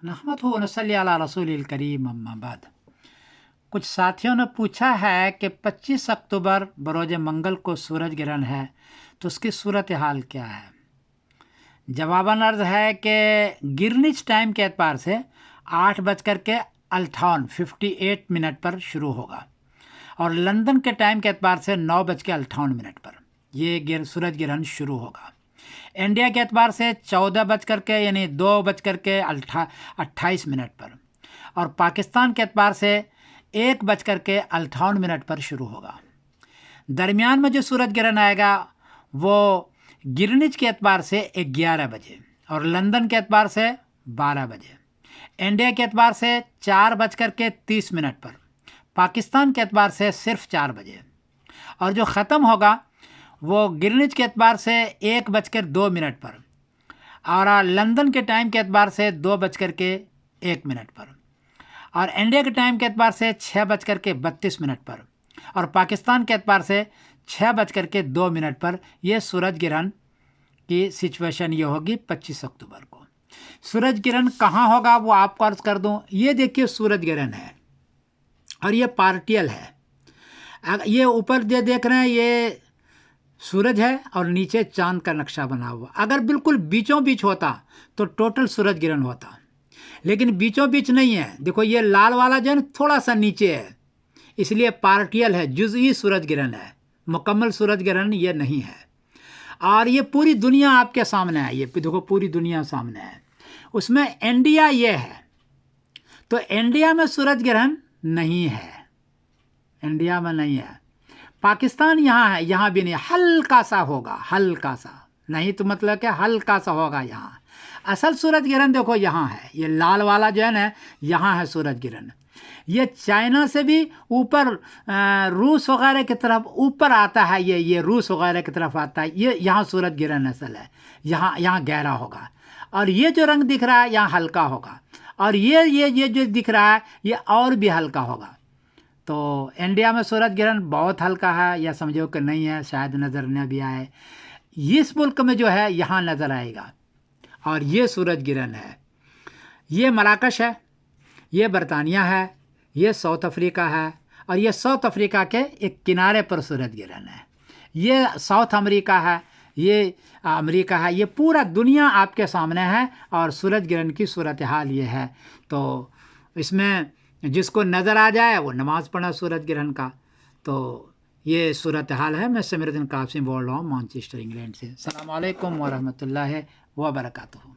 नहमदुहु व नसल्ली अला रसूलिल करीम अम्मा बाद। कुछ साथियों ने पूछा है कि 25 अक्टूबर बरोज मंगल को सूरज ग्रहण है, तो उसकी सूरत हाल क्या है। जवाबन अर्ज़ है कि गिरनिच टाइम के एतबार से 8:58 पर शुरू होगा और लंदन के टाइम के एतबार से 9:58 पर ये सूरज ग्रहण शुरू होगा। इंडिया के एतबार से 14 यानी 2:28 पर और पाकिस्तान के एतबार से 1:58 पर शुरू होगा। दरमियान में जो सूरज ग्रहण आएगा वो गिरनिच के एतबार से 11 बजे और लंदन के एतबार से 12 बजे, इंडिया के एतबार से 4:30 पर, पाकिस्तान के एतबार से सिर्फ 4 बजे और जो ख़त्म होगा वो गिरनिच के एतबार से 1:02 पर और लंदन के टाइम के एतबार से 2:01 पर और इंडिया के टाइम के एतबार से 6:32 पर और पाकिस्तान के एतबार से 6:02 पर यह सूरज ग्रहण की सिचुएशन ये होगी 25 अक्टूबर को। सूरज ग्रहण कहाँ होगा वो आपको अर्ज़ कर दूँ। ये देखिए सूरज ग्रहण है और ये पार्टियल है। ये ऊपर जो देख रहे हैं ये सूरज है और नीचे चांद का नक्शा बना हुआ। अगर बिल्कुल बीचों बीच होता तो टोटल सूरज ग्रहण होता, लेकिन बीचों बीच नहीं है। देखो ये लाल वाला जो है थोड़ा सा नीचे है, इसलिए पार्टियल है, जुज़ई सूरज ग्रहण है, मुकम्मल सूरज ग्रहण ये नहीं है। और ये पूरी दुनिया आपके सामने है, ये देखो पूरी दुनिया सामने है। उसमें इंडिया ये है, तो इंडिया में सूरज ग्रहण नहीं है, इंडिया में नहीं है। पाकिस्तान यहाँ है, यहाँ भी नहीं, हल्का सा होगा, हल्का सा नहीं तो मतलब कि हल्का सा होगा यहाँ। असल सूरज ग्रहण देखो यहाँ है, ये लाल वाला जो है ना यहाँ है सूरज ग्रहण। ये चाइना से भी ऊपर रूस वगैरह की तरफ ऊपर आता है, ये रूस वगैरह की तरफ आता है। ये यहाँ सूरज ग्रहण असल है, यहाँ गहरा होगा और ये जो रंग दिख रहा है यहाँ हल्का होगा और ये जो दिख रहा है ये और भी हल्का होगा। तो इंडिया में सूरज ग्रहण बहुत हल्का है, या समझो कि नहीं है, शायद नज़र न भी आए। इस मुल्क में जो है यहाँ नज़र आएगा और ये सूरज ग्रहण है। ये मराकश है, ये बरतानिया है, ये साउथ अफ्रीका है और ये साउथ अफ्रीका के एक किनारे पर सूरज ग्रहण है। ये साउथ अमेरिका है, ये अमेरिका है, ये पूरा दुनिया आपके सामने है और सूरज ग्रहण की सूरत हाल ये है। तो इसमें जिसको नज़र आ जाए वो नमाज़ पढ़ा सूरज ग्रहण का। तो ये सूरत हाल है। मैं समीरुद्दीन कासिम बोल रहा हूँ मैनचेस्टर इंग्लैंड से। अस्सलाम वालेकुम व रहमतुल्लाहि व बरकातुहू।